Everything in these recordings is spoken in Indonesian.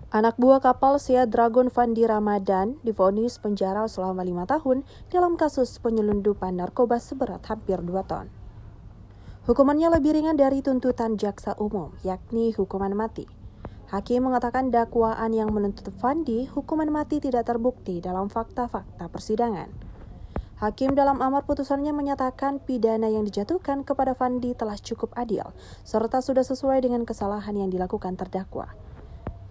Anak buah kapal Sea Dragon Fandi Ramadan divonis penjara selama 5 tahun dalam kasus penyelundupan narkoba seberat hampir 2 ton. Hukumannya lebih ringan dari tuntutan jaksa umum, yakni hukuman mati. Hakim mengatakan dakwaan yang menuntut Fandi hukuman mati tidak terbukti dalam fakta-fakta persidangan. Hakim dalam amar putusannya menyatakan pidana yang dijatuhkan kepada Fandi telah cukup adil, serta sudah sesuai dengan kesalahan yang dilakukan terdakwa.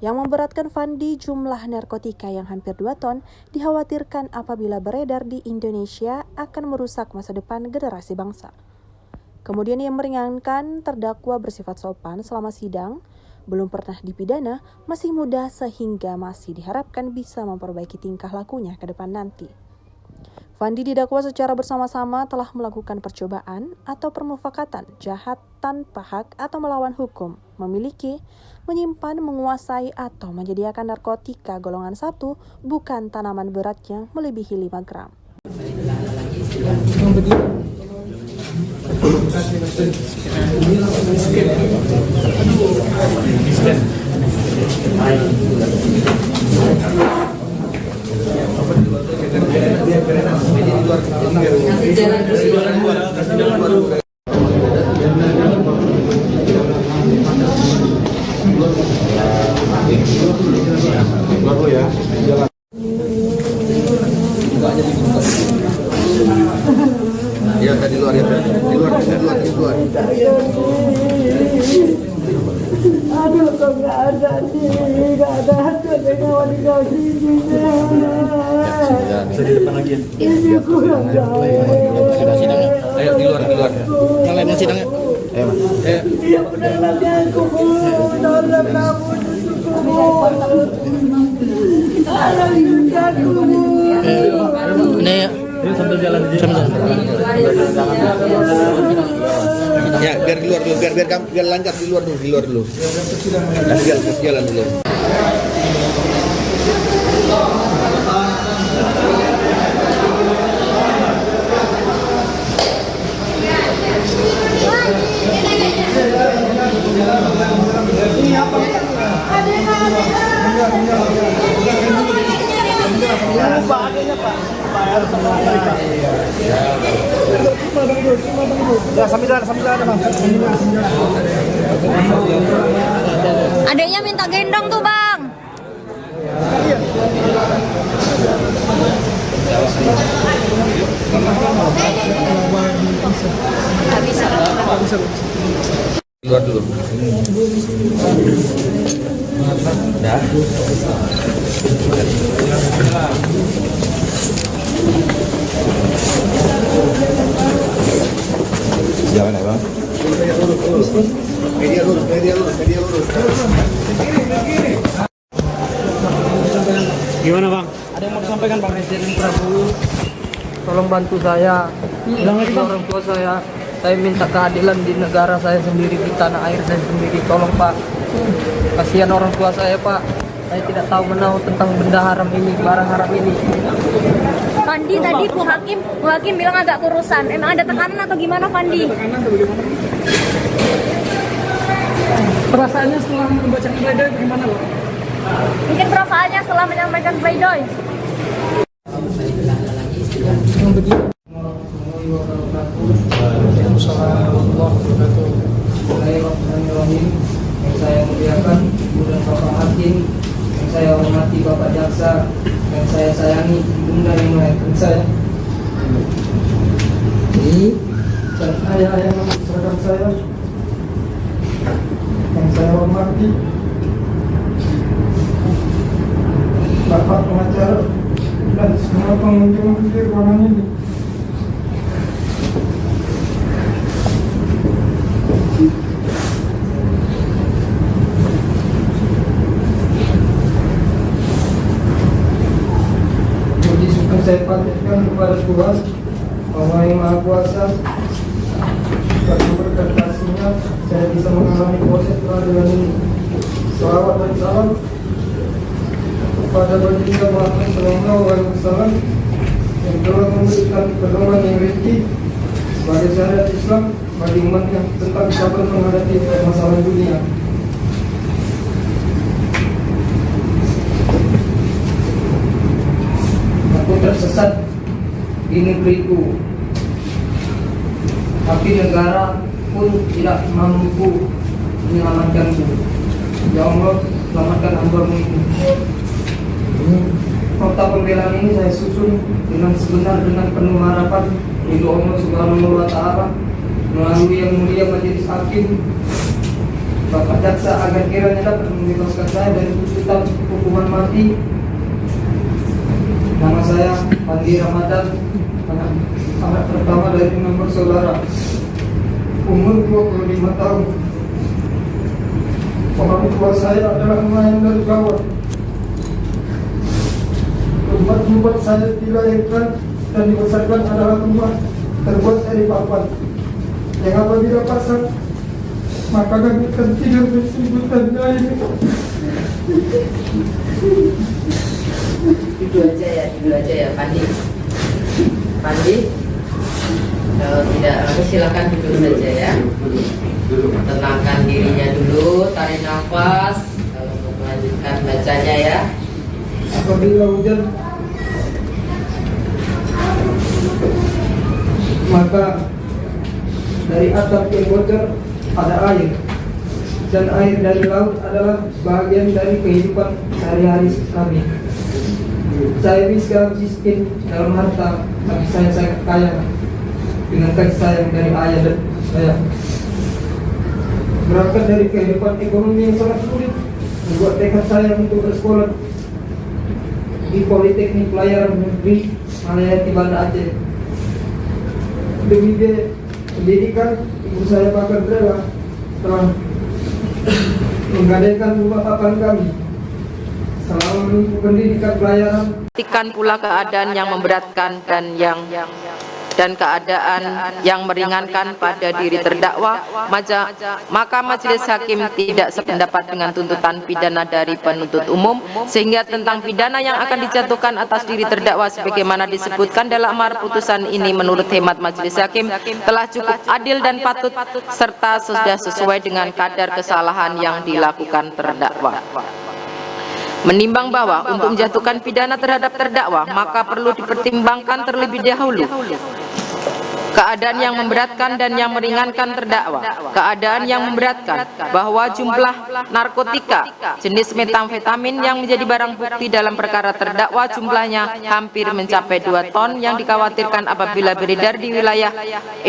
Yang memberatkan Fandi, jumlah narkotika yang hampir 2 ton dikhawatirkan apabila beredar di Indonesia akan merusak masa depan generasi bangsa. Kemudian yang meringankan terdakwa bersifat sopan selama sidang, belum pernah dipidana, masih muda sehingga masih diharapkan bisa memperbaiki tingkah lakunya ke depan nanti. Fandi didakwa secara bersama-sama telah melakukan percobaan atau permufakatan jahat tanpa hak atau melawan hukum, memiliki, menyimpan, menguasai atau menyediakan narkotika golongan 1 bukan tanaman beratnya melebihi 5 gram. Ya, di luar. Aduh, kok nggak ada nih, nggak ada hati kawan sini. Bisa di depan lagi ya. Ini kurang jauh. Ayo di luar. Yang lain yang sidangnya. Ayo mas. Dia benar lagi aku tolong kamu Ini Sambil jalan. Ya, biar di luar dulu, biar lancar di luar dulu. Jalan dulu. Ya, sambil jalan Bang. Adeknya minta gendong tuh, Bang. Nggak bisa. Di luar dulu. Dah. Jalan ya bang. Media lurus. gimana bang? Ada yang mau disampaikan Bang Presiden Prabowo? Tolong bantu saya. Orang tua saya. Saya minta keadilan di negara saya sendiri, di tanah air saya sendiri. Tolong Pak. Kasihan orang tua saya Pak. Saya tidak tahu menahu tentang benda haram ini, barang haram ini. Fandi tadi Bu Hakim bilang agak kurusan. Emang ada tekanan atau gimana, Fandi? Perasaannya setelah membaca pledoi bagaimana Pak? Mungkin perasaannya setelah menyampaikan pledoi. Yang saya muliakan Ibu dan Bapak Hakim, yang saya hormati Bapak Jaksa, yang saya sayangi Bunda yang melahirkan saya. Dan ayah-ayah saudara saya yang saya hormati, Bapak pengacara dan semua pengunjung di ruangan ini. Puji syukur saya panjatkan kepada Tuhan Allah yang Maha Kuasa. Karena berkat kasih-Nya saya bisa mengalami proses peradilan ini. Salawat dan salam kepada baginda Muhammad Sallallahu Alaihi Wasallam yang telah memberikan pedoman yang rinci sebagai syariat Islam bagi umat yang tetap sabar menghadapi masalah dunia. tersesat di negeriku, tapi negara pun tidak mampu menyelamatkanku. Ya Allah, selamatkan hamba-Mu ini. Nota pembelaan ini saya susun dengan sebenar dengan penuh harapan ridho Allah Subhanahu wa Ta'ala melalui yang mulia Majelis Hakim Bapak Jaksa agar kiranya dapat membebaskan saya dari tuntutan hukuman mati. Nama saya Fandi Ramadan, anak pertama dari 6 bersaudara, umur 25 tahun. Orang tua saya adalah nelayan dari Jawa. Tempat saya dilahirkan dan dibesarkan adalah rumah terbuat dari papan yang apabila pasang maka kami akan tidur berselimutkan air. Duduk aja ya Pandi. Kalau tidak, silakan duduk saja ya. Tenangkan dirinya dulu, tarik nafas, untuk melanjutkan bacanya ya. Apabila hujan maka dari atap yang bocor ada air, dan air dari laut adalah bagian dari kehidupan sehari-hari kami. Saya miskin dalam harta, tapi saya sangat kaya dengan kasih sayang dari ayah dan saya. Berangkat dari kehidupan ekonomi yang sangat sulit, membuat tekad saya untuk bersekolah di Politeknik Pelayaran Negeri Malayati Banda Aceh. Demi biaya pendidikan, ibu saya Pak Kendra telah menggadaikan rumah papan kami. Selama menempuh pendidikan pelayaran, Pastikan pula keadaan yang memberatkan dan keadaan yang meringankan pada diri terdakwa, maka majelis hakim tidak sependapat dengan tuntutan pidana dari penuntut umum, sehingga tentang pidana yang akan dijatuhkan atas diri terdakwa sebagaimana disebutkan dalam amar putusan ini menurut hemat majelis hakim telah cukup adil dan patut serta sudah sesuai dengan kadar kesalahan yang dilakukan terdakwa. Menimbang bahwa untuk menjatuhkan pidana terhadap terdakwa maka perlu dipertimbangkan terlebih dahulu keadaan yang memberatkan dan yang meringankan terdakwa. Keadaan yang memberatkan bahwa jumlah narkotika jenis metamfetamin yang menjadi barang bukti dalam perkara terdakwa jumlahnya hampir mencapai 2 ton yang dikhawatirkan apabila beredar di wilayah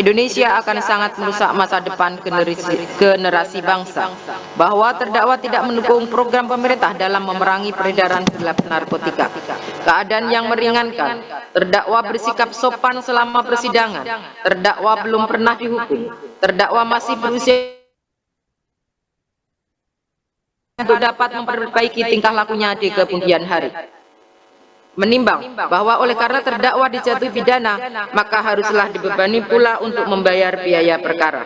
Indonesia akan sangat merusak masa depan generasi bangsa. Bahwa terdakwa tidak mendukung program pemerintah dalam memerangi peredaran gelap narkotika. Keadaan yang meringankan, terdakwa bersikap sopan selama persidangan. Terdakwa belum pernah dihukum. Terdakwa masih berusia untuk dapat memperbaiki tingkah lakunya di kemudian hari. Menimbang bahwa oleh karena terdakwa dijatuhi pidana, maka haruslah dibebani pula untuk membayar biaya perkara.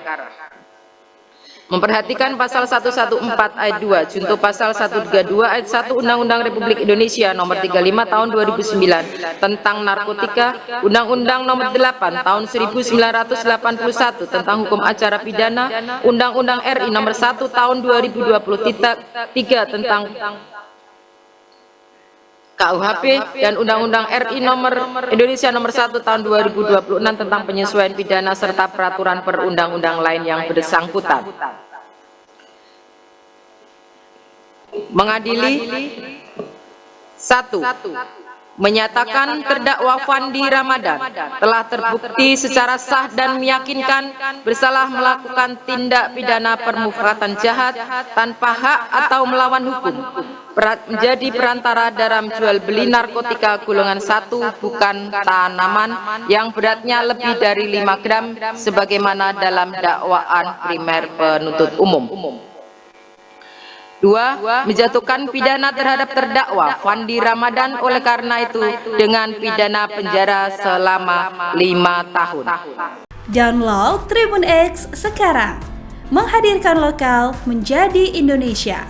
Memperhatikan pasal 114 ayat 2 junto pasal 132 ayat 1 Undang-Undang Republik Indonesia nomor 35 tahun 2009 tentang narkotika, Undang-Undang nomor 8 tahun 1981 tentang hukum acara pidana, Undang-Undang RI nomor 1 tahun 2020 3 tentang KUHP dan Undang-Undang RI nomor Indonesia nomor 1 tahun 2026 tentang penyesuaian pidana serta peraturan perundang-undang lain yang bersangkutan. Mengadili 1. Menyatakan terdakwa Fandi Ramadan telah terbukti secara sah dan meyakinkan bersalah melakukan tindak pidana permufakatan jahat tanpa hak atau melawan hukum, menjadi perantara dalam jual beli narkotika golongan 1 bukan tanaman yang beratnya lebih dari 5 gram sebagaimana dalam dakwaan primer penuntut umum. 2. Menjatuhkan pidana terhadap terdakwa Fandi Ramadan oleh karena itu dengan pidana penjara selama 5 tahun. Download Tribun X sekarang, menghadirkan lokal menjadi Indonesia.